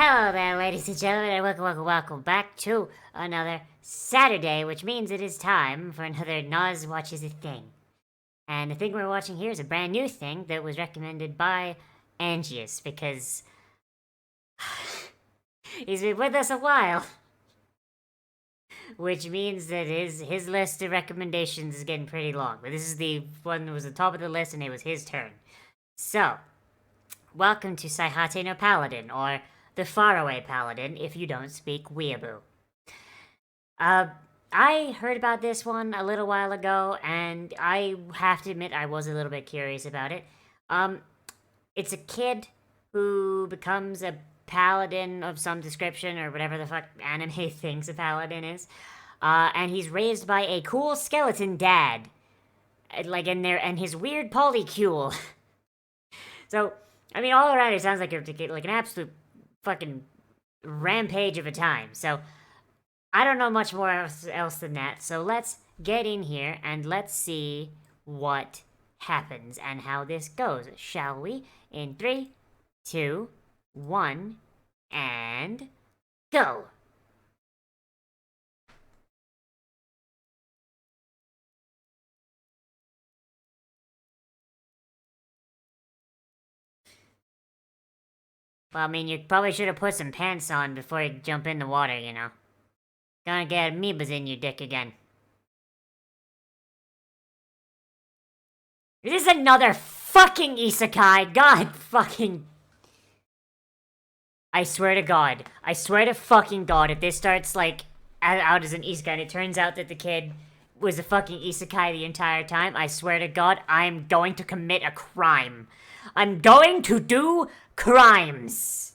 Hello there, ladies and gentlemen, and welcome back to another Saturday, which means it is time for another Nozz Watches a Thing. And the thing we're watching here is a brand new thing that was recommended by Angius, because he's been with us a while. Which means that his list of recommendations is getting pretty long. But this is the one that was the top of the list, and it was his turn. So, welcome to Saihate no Paladin, or the Faraway Paladin, if you don't speak Weeaboo. I heard about this one a little while ago, and I have to admit I was a little bit curious about it. It's a kid who becomes a paladin of some description, or whatever the fuck anime thinks a paladin is. And he's raised by a cool skeleton dad. Like, and his weird polycule. So, I mean, all around it sounds like an absolute fucking rampage of a time. So, I don't know much more else than that. So let's get in here and let's see what happens and how this goes, shall we? In 3, 2, 1, and go! Well, I mean, you probably should have put some pants on before you jump in the water, you know. Gonna get amoebas in your dick again. Is this another fucking isekai? God fucking... I swear to God. I swear to fucking God, if this starts, like, out as an isekai and it turns out that the kid was a fucking isekai the entire time, I swear to God, I'm going to commit a crime. I'm going to do crimes.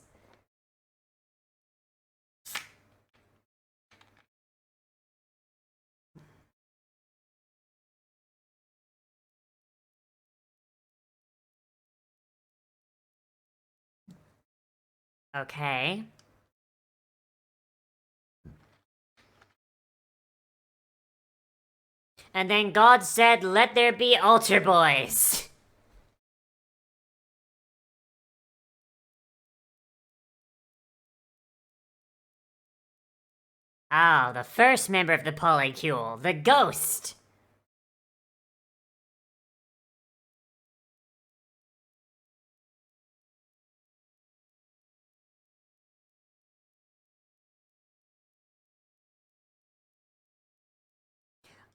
Okay. And then God said, "Let there be altar boys." Oh, the first member of the polycule, the ghost.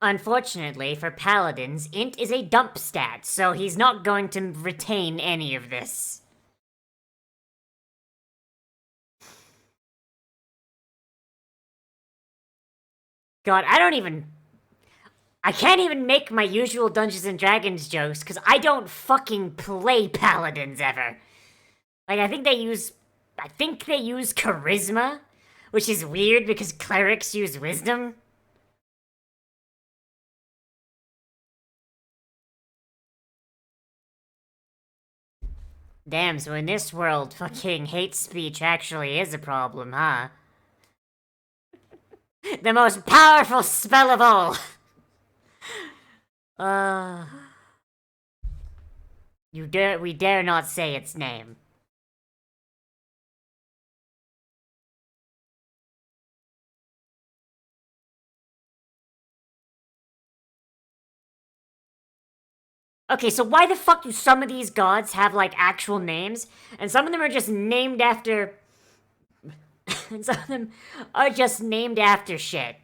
Unfortunately for paladins, int is a dump stat, so he's not going to retain any of this. God, I can't even make my usual Dungeons and Dragons jokes, because I don't fucking play paladins ever. Like, I think they use charisma, which is weird because clerics use wisdom. Damn, so in this world, fucking hate speech actually is a problem, huh? The most powerful spell of all! We dare not say its name. Okay, so why the fuck do some of these gods have, like, actual names? And some of them are just named after... and some of them are just named after shit.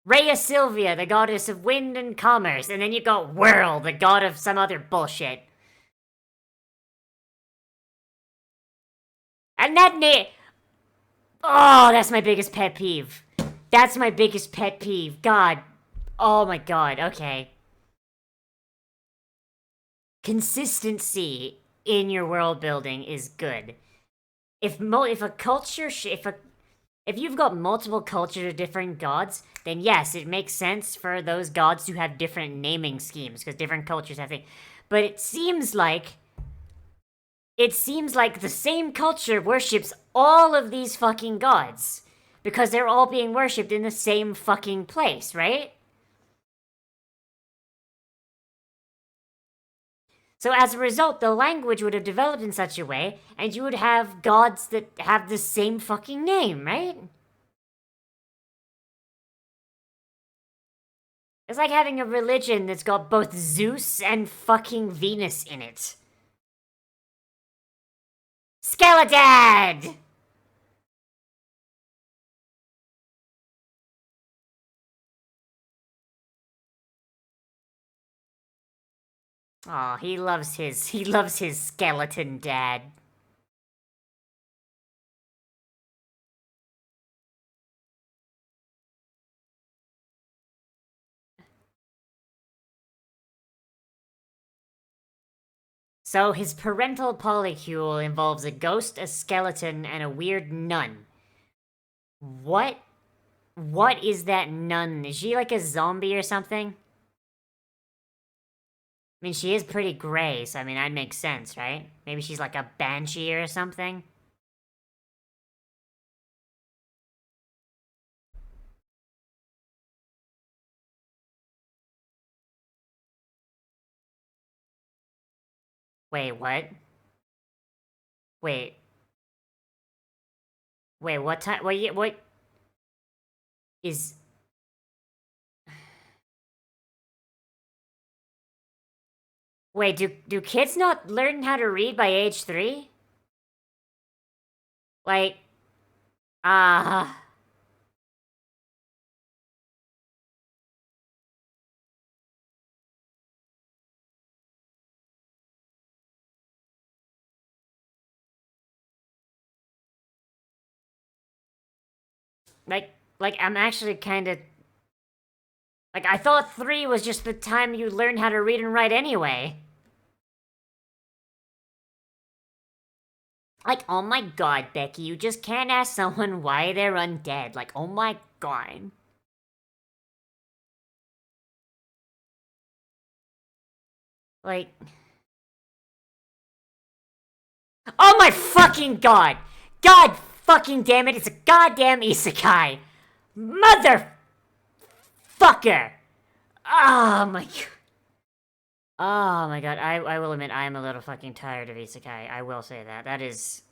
Rhea Sylvia, the goddess of wind and commerce. And then you got Whirl, the god of some other bullshit. And that name... Oh, that's my biggest pet peeve. That's my biggest pet peeve. God. Oh my god, okay. Consistency in your world building is good. If you've got multiple cultures of different gods, then yes, it makes sense for those gods to have different naming schemes because different cultures have things. But it seems like the same culture worships all of these fucking gods because they're all being worshipped in the same fucking place, right? So as a result, the language would have developed in such a way, and you would have gods that have the same fucking name, right? It's like having a religion that's got both Zeus and fucking Venus in it. Skeleton! Oh, he loves his skeleton dad. So his parental polycule involves a ghost, a skeleton, and a weird nun. What is that nun? Is she like a zombie or something? I mean, she is pretty gray, so I mean, that makes sense, right? Maybe she's like a banshee or something? Wait, what? Wait. Wait, what time? What is... Wait, do kids not learn how to read by age 3? Like, uh... Like, I'm actually kind of... Like, I thought 3 was just the time you learn how to read and write anyway. Like, oh my god, Becky, you just can't ask someone why they're undead. Like, oh my god. Like... Oh my fucking god! God fucking damn it, it's a goddamn isekai! Mother... Fucker! Oh my god. Oh my god, I will admit, I am a little fucking tired of isekai. I will say that. That is...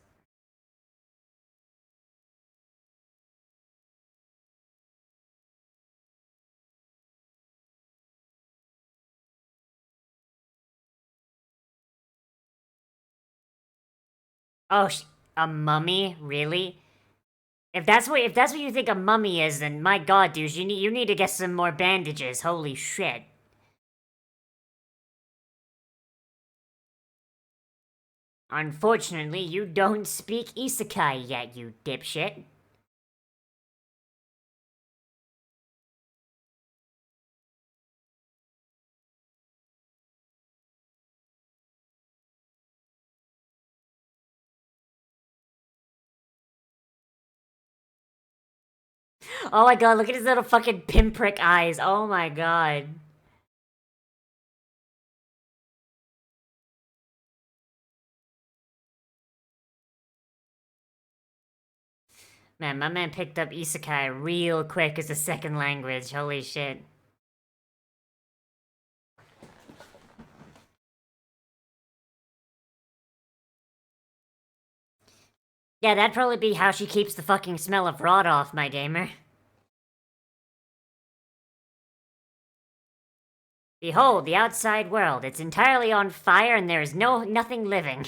Oh, a mummy? Really? If that's what you think a mummy is, then my god, dude, you need to get some more bandages. Holy shit. Unfortunately, you don't speak isekai yet, you dipshit. Oh my god, look at his little fucking pinprick eyes. Oh my god. Man, my man picked up isekai real quick as a second language. Holy shit. Yeah, that'd probably be how she keeps the fucking smell of rot off, my gamer. Behold, the outside world. It's entirely on fire and there is nothing living.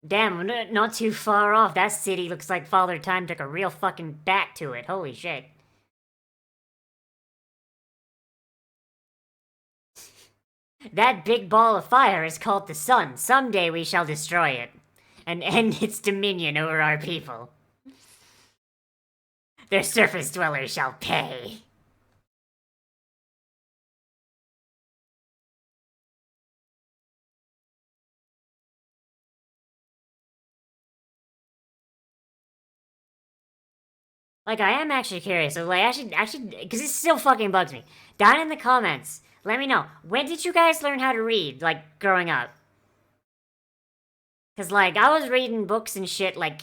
Damn, not too far off. That city looks like Father Time took a real fucking bat to it. Holy shit. That big ball of fire is called the sun. Someday we shall destroy it and end its dominion over our people. Their surface dwellers shall pay. Like, I am actually curious. So, like, actually, because this still fucking bugs me. Down in the comments, let me know. When did you guys learn how to read, like, growing up? Cause like I was reading books and shit like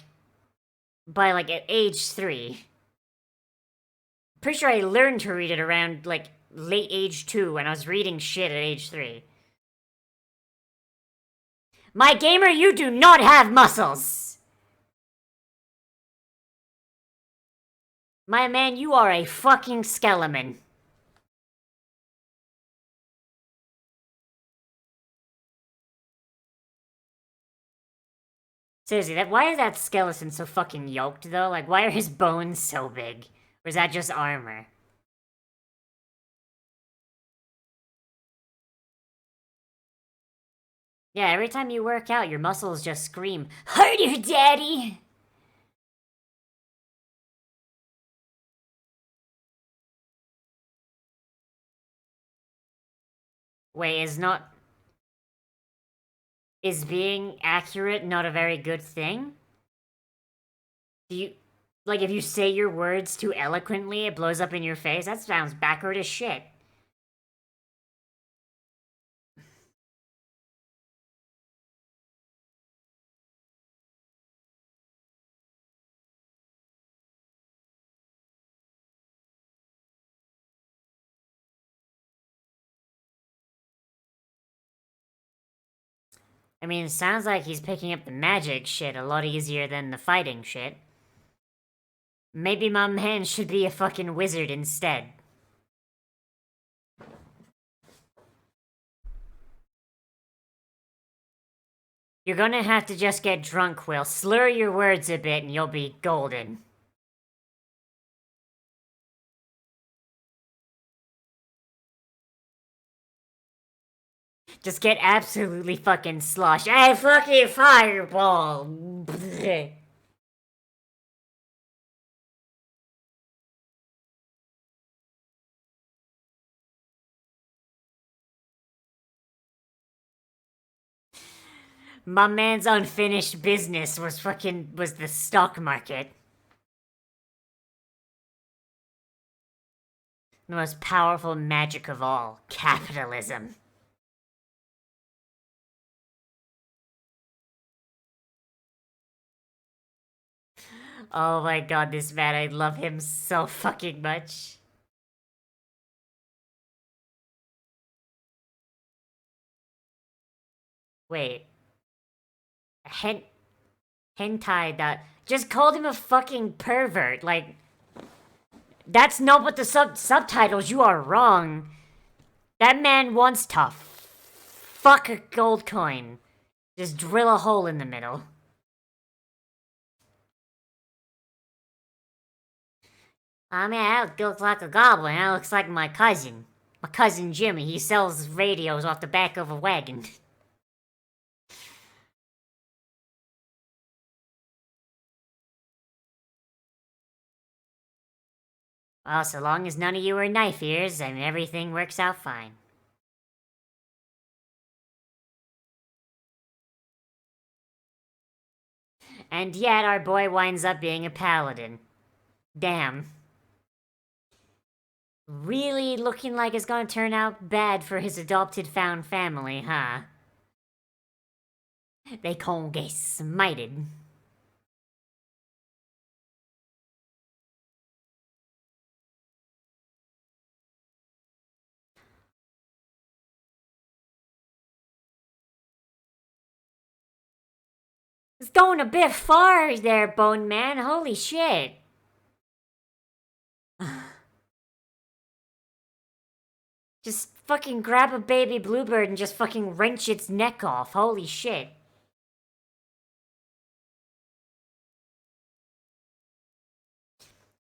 by like at age 3. Pretty sure I learned to read it around like late age 2 when I was reading shit at age 3. My gamer, you do not have muscles! My man, you are a fucking skeleton. Seriously, why is that skeleton so fucking yoked though? Like, why are his bones so big? Or is that just armor? Yeah, every time you work out, your muscles just scream, "Harder, daddy!" Wait, is being accurate not a very good thing? Do you, like, if you say your words too eloquently, it blows up in your face? That sounds backward as shit. I mean, it sounds like he's picking up the magic shit a lot easier than the fighting shit. Maybe my man should be a fucking wizard instead. You're gonna have to just get drunk, Will. Slur your words a bit and you'll be golden. Just get absolutely fucking sloshed. Hey, fucking fireball! My man's unfinished business was the stock market. The most powerful magic of all, capitalism. Oh my god, this man, I love him so fucking much. Wait. Hentai that just called him a fucking pervert. Like, that's not what the subtitles. You are wrong. That man wants to fuck a gold coin. Just drill a hole in the middle. I mean, that looks like a goblin. That looks like my cousin. My cousin Jimmy. He sells radios off the back of a wagon. Well, so long as none of you are knife ears, and everything works out fine. And yet, our boy winds up being a paladin. Damn. Really looking like it's gonna turn out bad for his adopted found family, huh? They gon' get smited. It's going a bit far there, Bone Man. Holy shit. Just fucking grab a baby bluebird and just fucking wrench its neck off. Holy shit.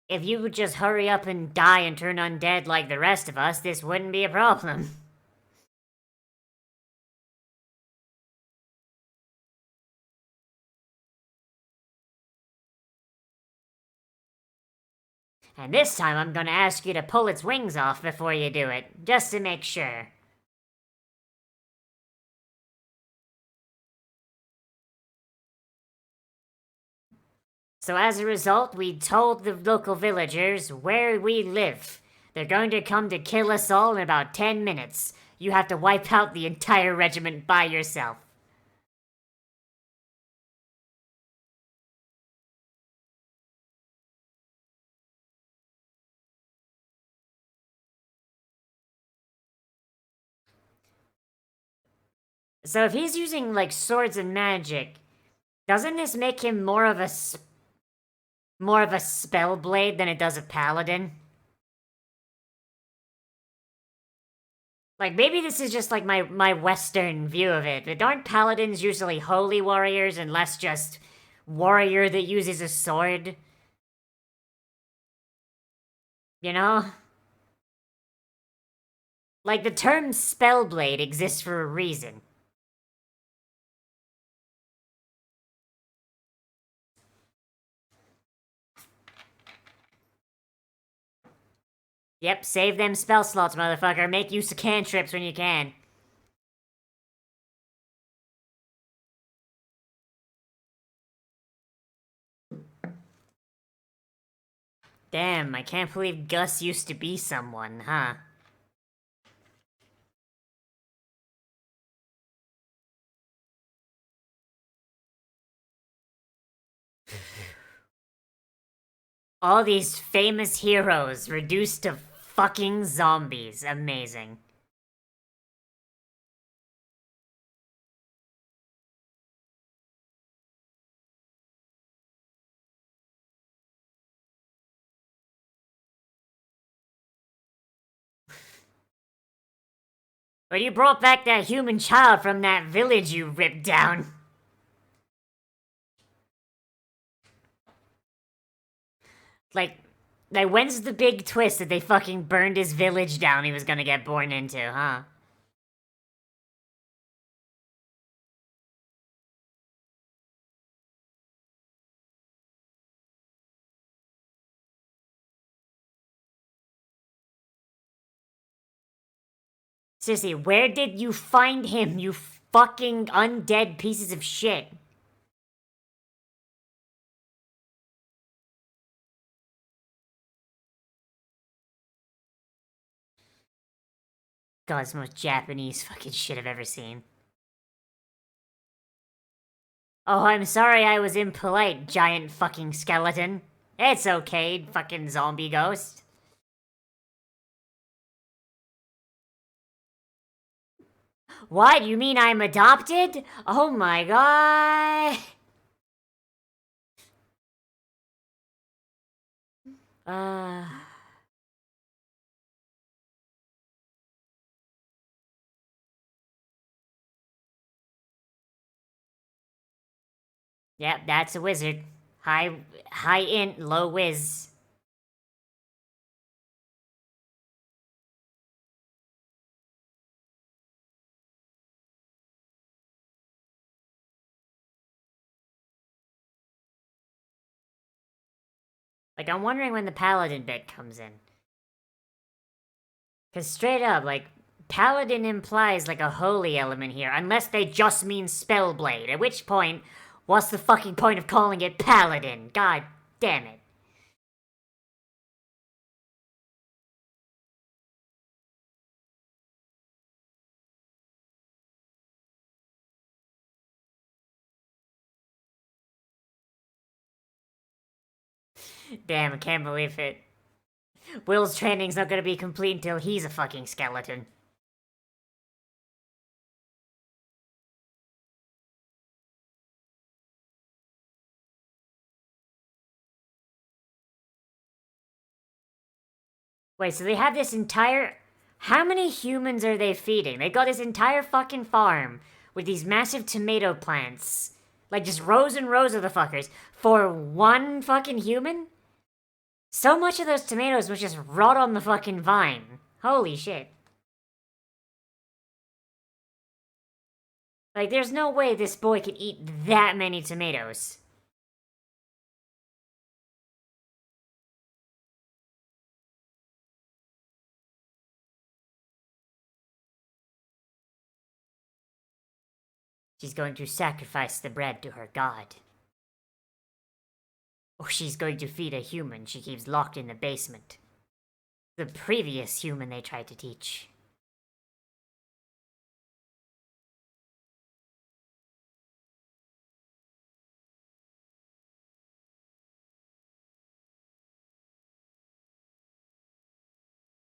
If you would just hurry up and die and turn undead like the rest of us, this wouldn't be a problem. And this time I'm gonna ask you to pull its wings off before you do it, just to make sure. So as a result, we told the local villagers where we live. They're going to come to kill us all in about 10 minutes. You have to wipe out the entire regiment by yourself. So if he's using, like, swords and magic, doesn't this make him more of a spell blade than it does a paladin? Like, maybe this is just, like, my Western view of it, but aren't paladins usually holy warriors and less just warrior that uses a sword? You know? Like, the term spellblade exists for a reason. Yep, save them spell slots, motherfucker. Make use of cantrips when you can. Damn, I can't believe Gus used to be someone, huh? All these famous heroes reduced to fucking zombies. Amazing. But you brought back that human child from that village you ripped down. Like, when's the big twist that they fucking burned his village down he was gonna get born into, huh? Seriously, where did you find him, you fucking undead pieces of shit? God, it's the most Japanese fucking shit I've ever seen. Oh, I'm sorry I was impolite, giant fucking skeleton. It's okay, fucking zombie ghost. What? You mean I'm adopted? Oh my god. Uh. Yep, that's a wizard. High int, low whiz. Like, I'm wondering when the paladin bit comes in. Because straight up, like, paladin implies, like, a holy element here, unless they just mean spellblade, at which point, what's the fucking point of calling it paladin? God damn it. Damn, I can't believe it. Will's training's not gonna be complete until he's a fucking skeleton. Wait, so they have this entire... How many humans are they feeding? They got this entire fucking farm with these massive tomato plants. Like, just rows and rows of the fuckers. For one fucking human? So much of those tomatoes was just rot on the fucking vine. Holy shit. Like, there's no way this boy could eat that many tomatoes. She's going to sacrifice the bread to her god. Or she's going to feed a human she keeps locked in the basement. The previous human they tried to teach.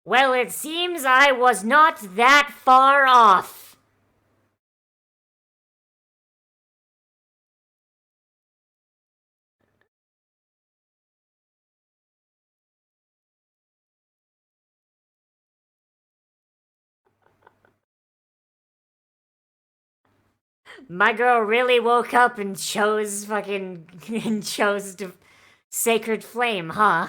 Well, it seems I was not that far off. My girl really woke up and chose fucking and chose the sacred flame, huh?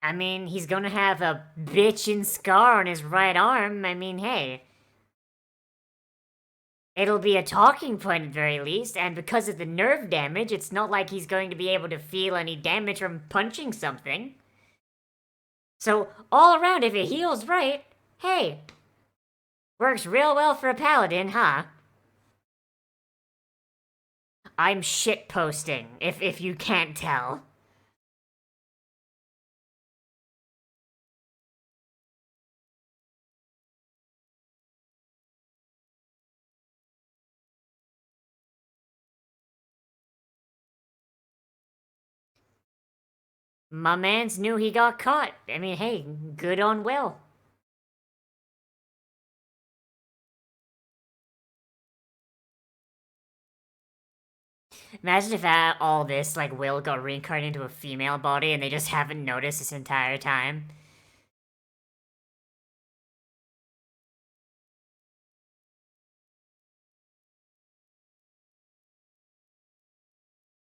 I mean, he's gonna have a bitchin' scar on his right arm. I mean, hey. It'll be a talking point at the very least, and because of the nerve damage, it's not like he's going to be able to feel any damage from punching something. So, all around, if it heals right, hey, works real well for a paladin, huh? I'm shitposting, if you can't tell. My mans knew he got caught. I mean, hey, good on Will. Imagine if at all this, like, Will got reincarnated into a female body and they just haven't noticed this entire time.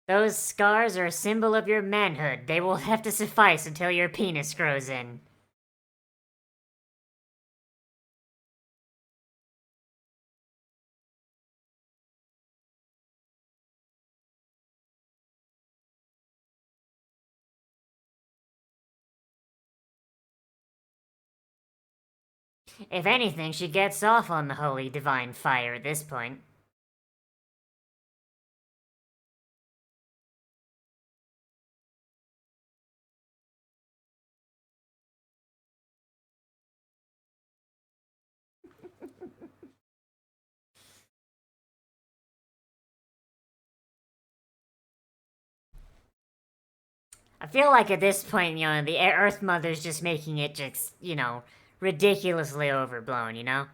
Those scars are a symbol of your manhood. They will have to suffice until your penis grows in. If anything, she gets off on the holy divine fire at this point. I feel like at this point, the Earth Mother's just making it just, ridiculously overblown,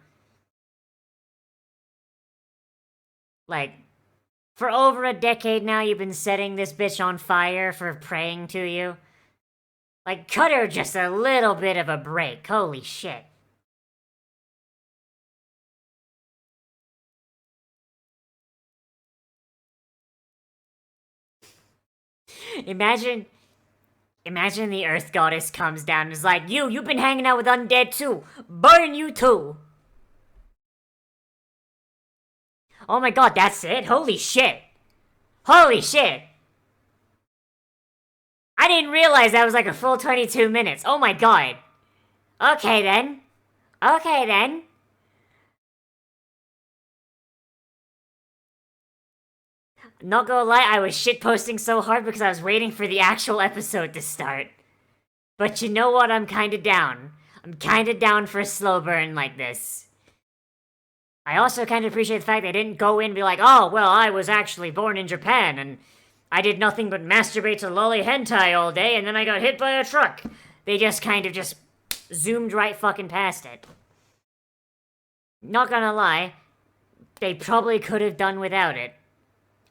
Like, for over a decade now, you've been setting this bitch on fire for praying to you. Like, cut her just a little bit of a break. Holy shit. Imagine the Earth Goddess comes down and is like, you've been hanging out with undead too. Burn you too. Oh my god, that's it? Holy shit. Holy shit. I didn't realize that was like a full 22 minutes. Oh my god. Okay then. Okay then. Not gonna lie, I was shitposting so hard because I was waiting for the actual episode to start. But you know what? I'm kinda down. I'm kinda down for a slow burn like this. I also kind of appreciate the fact they didn't go in and be like, oh, well, I was actually born in Japan and I did nothing but masturbate to lolly hentai all day and then I got hit by a truck. They just kind of just zoomed right fucking past it. Not gonna lie, they probably could have done without it.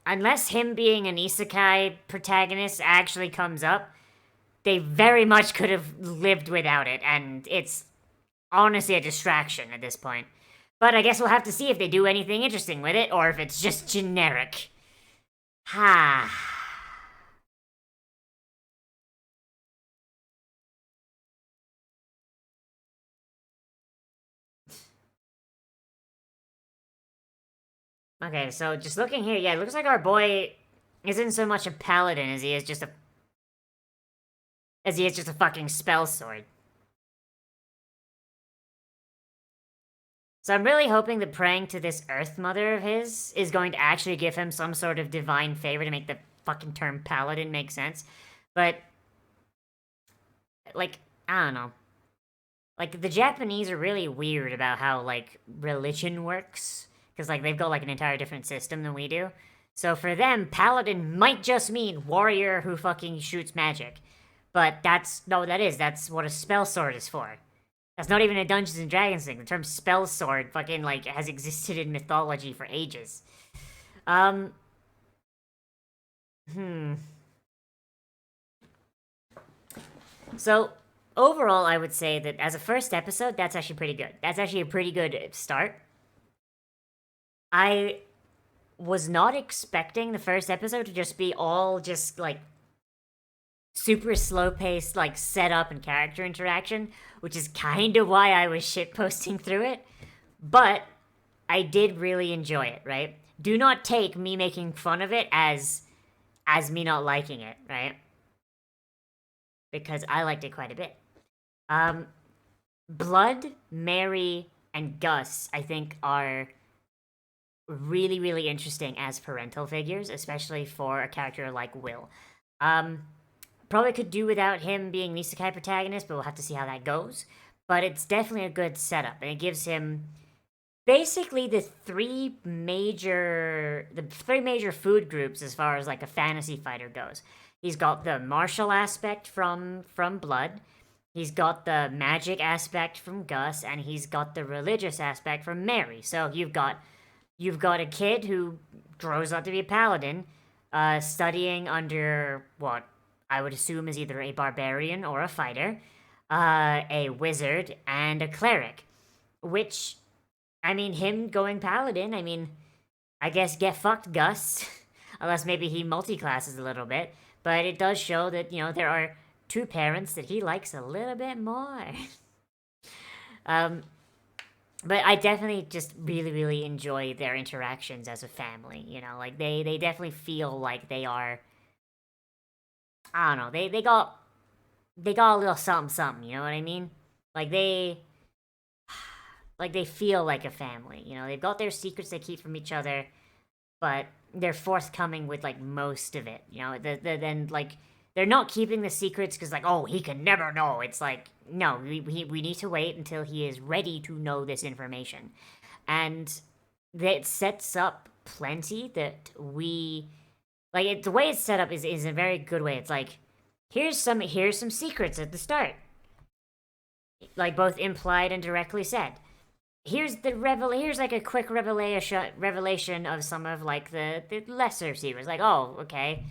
Unless him being an isekai protagonist actually comes up, they very much could have lived without it, and it's honestly a distraction at this point. But I guess we'll have to see if they do anything interesting with it, or if it's just generic. Ha. Okay, so just looking here, yeah, it looks like our boy isn't so much a paladin as he is just a fucking spell sword. So I'm really hoping that praying to this Earth Mother of his is going to actually give him some sort of divine favor to make the fucking term paladin make sense. But, like, I don't know. Like, the Japanese are really weird about how, like, religion works. Because, like, they've got, like, an entire different system than we do. So for them, paladin might just mean warrior who fucking shoots magic. But that's what a spell sword is for. That's not even a Dungeons and Dragons thing. The term spell sword fucking like has existed in mythology for ages. Um. Hmm. So overall, I would say that as a first episode, that's actually pretty good. That's actually a pretty good start. I was not expecting the first episode to just be all just like super slow paced, like setup and character interaction, which is kind of why I was shitposting through it. But I did really enjoy it, right? Do not take me making fun of it as me not liking it, right? Because I liked it quite a bit. Um, Blood, Mary, and Gus, I think, are really, really interesting as parental figures, especially for a character like Will. Probably could do without him being the isekai protagonist, but we'll have to see how that goes. But it's definitely a good setup, and it gives him basically the three major food groups as far as like a fantasy fighter goes. He's got the martial aspect from Blood. He's got the magic aspect from Gus, and he's got the religious aspect from Mary. So you've got a kid who grows up to be a paladin, studying under what I would assume is either a barbarian or a fighter, a wizard, and a cleric. Which, I mean, him going paladin, I mean, I guess get fucked, Gus. Unless maybe he multi-classes a little bit. But it does show that, there are two parents that he likes a little bit more. But I definitely just really, really enjoy their interactions as a family, like they definitely feel like they are, I don't know, they got a little something something, you know what I mean? Like they feel like a family, they've got their secrets they keep from each other, but they're forthcoming with like most of it, then like they're not keeping the secrets because like, oh, he can never know. It's like, no, we need to wait until he is ready to know this information, and that sets up plenty that we like the way it's set up is a very good way. It's like here's some secrets at the start, like both implied and directly said. Here's like a quick revelation of some of like the lesser secrets. Like, oh, okay,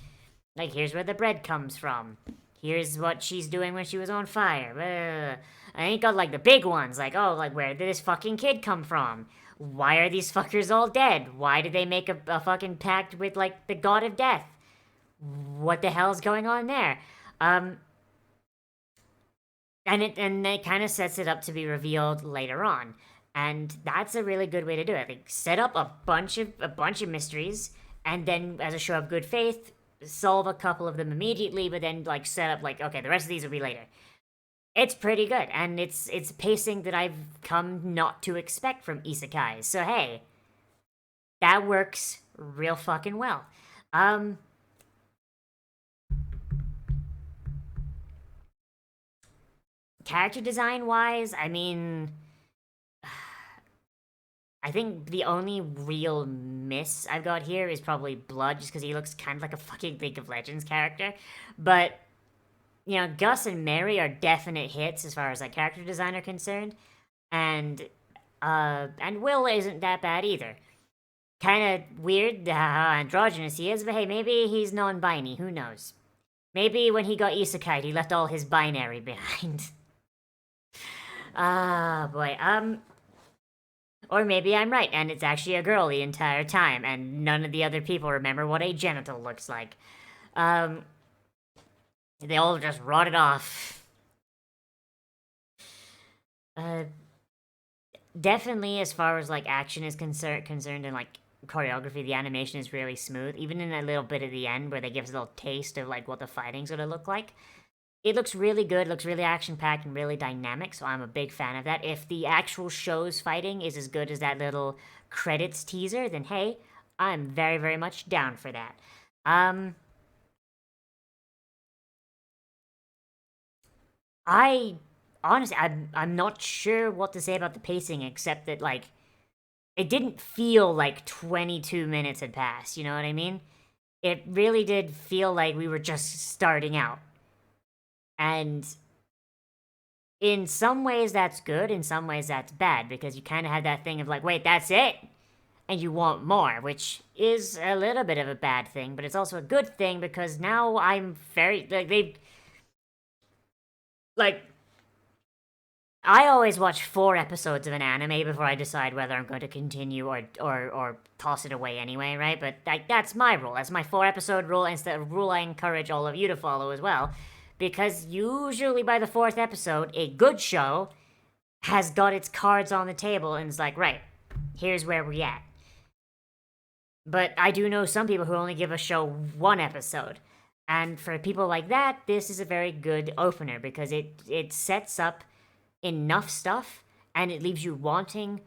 like here's where the bread comes from. Here's what she's doing when she was on fire. I ain't got like the big ones. Like, oh, like where did this fucking kid come from? Why are these fuckers all dead? Why did they make a fucking pact with like the god of death? What the hell's going on there? And it kind of sets it up to be revealed later on, and that's a really good way to do it. Like set up a bunch of mysteries, and then as a show of good faith, solve a couple of them immediately, but then like set up like, okay, the rest of these will be later. It's pretty good, and it's pacing that I've come not to expect from isekais. So hey, that works real fucking well. Character design wise, I mean, I think the only real miss I've got here is probably Blood, just because he looks kind of like a fucking League of Legends character. But, Gus and Mary are definite hits as far as like character design are concerned. And Will isn't that bad either. Kind of weird how androgynous he is, but hey, maybe he's non-binary, who knows? Maybe when he got isekai, he left all his binary behind. Ah, boy, or maybe I'm right, and it's actually a girl the entire time, and none of the other people remember what a genital looks like. They all just rotted off. Definitely, as far as, like, action is concerned and, like, choreography, the animation is really smooth. Even in a little bit at the end, where they give us a little taste of, like, what the fighting's gonna look like. It looks really good, looks really action-packed and really dynamic, so I'm a big fan of that. If the actual show's fighting is as good as that little credits teaser, then hey, I'm very, very much down for that. Honestly, I'm not sure what to say about the pacing, except that, like, it didn't feel like 22 minutes had passed, you know what I mean? It really did feel like we were just starting out. And in some ways that's good, in some ways that's bad, because you kind of have that thing of like, wait, that's it? And you want more, which is a little bit of a bad thing, but it's also a good thing because now I'm very, like, I always watch 4 episodes of an anime before I decide whether I'm going to continue or toss it away anyway, right? But that's my rule. That's my 4-episode rule, and it's the rule I encourage all of you to follow as well. Because usually by the 4th episode, a good show has got its cards on the table and is like, right, here's where we're at. But I do know some people who only give a show 1 episode. And for people like that, this is a very good opener because it sets up enough stuff and it leaves you wanting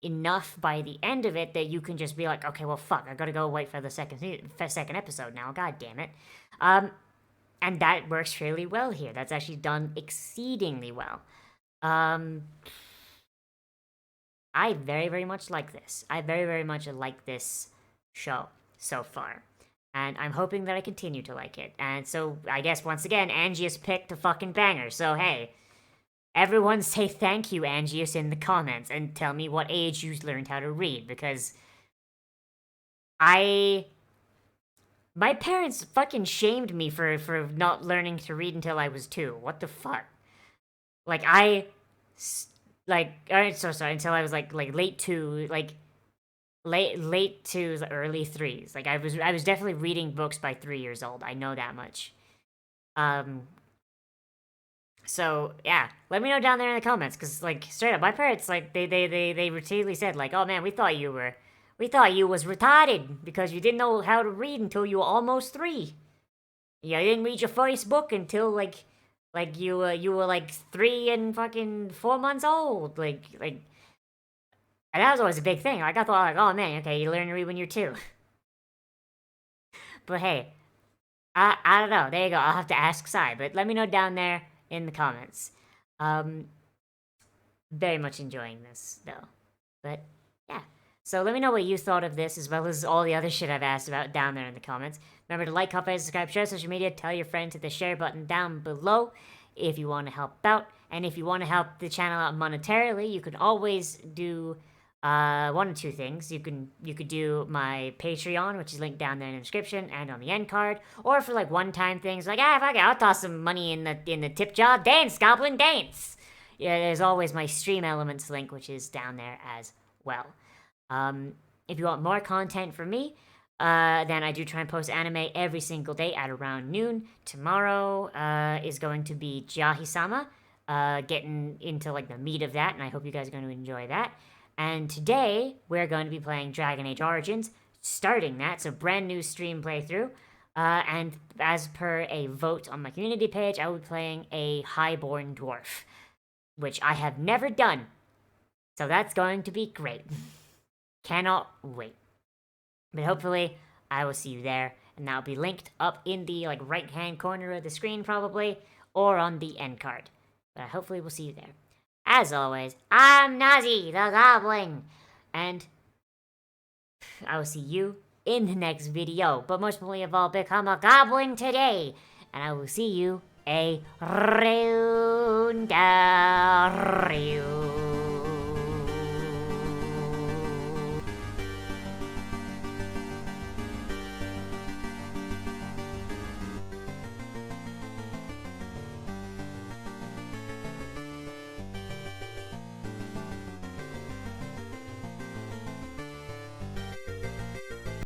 enough by the end of it that you can just be like, okay, well, fuck, I gotta go wait for the second episode now, god damn it. And that works fairly well here. That's actually done exceedingly well. I very, very much like this. I very, very much like this show so far. And I'm hoping that I continue to like it. And so, I guess, once again, Angius picked a fucking banger. So, hey, everyone say thank you, Angius, in the comments. And tell me what age you learned how to read. Because my parents fucking shamed me for not learning to read until I was 2. What the fuck? Like, so sorry, until I was, like late 2, late 2s, early 3s. Like, I was definitely reading books by 3 years old. I know that much. So, yeah, let me know down there in the comments, because, like, straight up, my parents, like, they routinely said, like, oh, man, we thought you was retarded, because you didn't know how to read until you were almost 3. You didn't read your first book until, like you were, like, 3 and fucking 4 months old, like, and that was always a big thing. Like, I thought, like, oh, man, okay, you learn to read when you're 2. But, hey, I don't know, there you go, I'll have to ask Sai, but let me know down there in the comments. Very much enjoying this, though, but, yeah. So let me know what you thought of this, as well as all the other shit I've asked about down there in the comments. Remember to like, comment, subscribe, share social media, tell your friends, hit the share button down below if you want to help out. And if you want to help the channel out monetarily, you can always do one of 2 things. You could do my Patreon, which is linked down there in the description and on the end card. Or for like one-time things, like, fuck it, I'll toss some money in the tip jar. Dance, Goblin, dance! Yeah, there's always my Stream Elements link, which is down there as well. If you want more content from me, then I do try and post anime every single day at around noon. Tomorrow is going to be Jahi-sama, getting into like the meat of that, and I hope you guys are going to enjoy that. And today, we're going to be playing Dragon Age Origins, starting that, so brand new stream playthrough. And as per a vote on my community page, I will be playing a Highborn Dwarf, which I have never done. So that's going to be great. Cannot wait. But hopefully, I will see you there, and that'll be linked up in the like right-hand corner of the screen probably, or on the end card. But hopefully we'll see you there. As always, I'm Nozz, the Goblin, and I will see you in the next video. But most importantly of all, become a Goblin today, and I will see you around.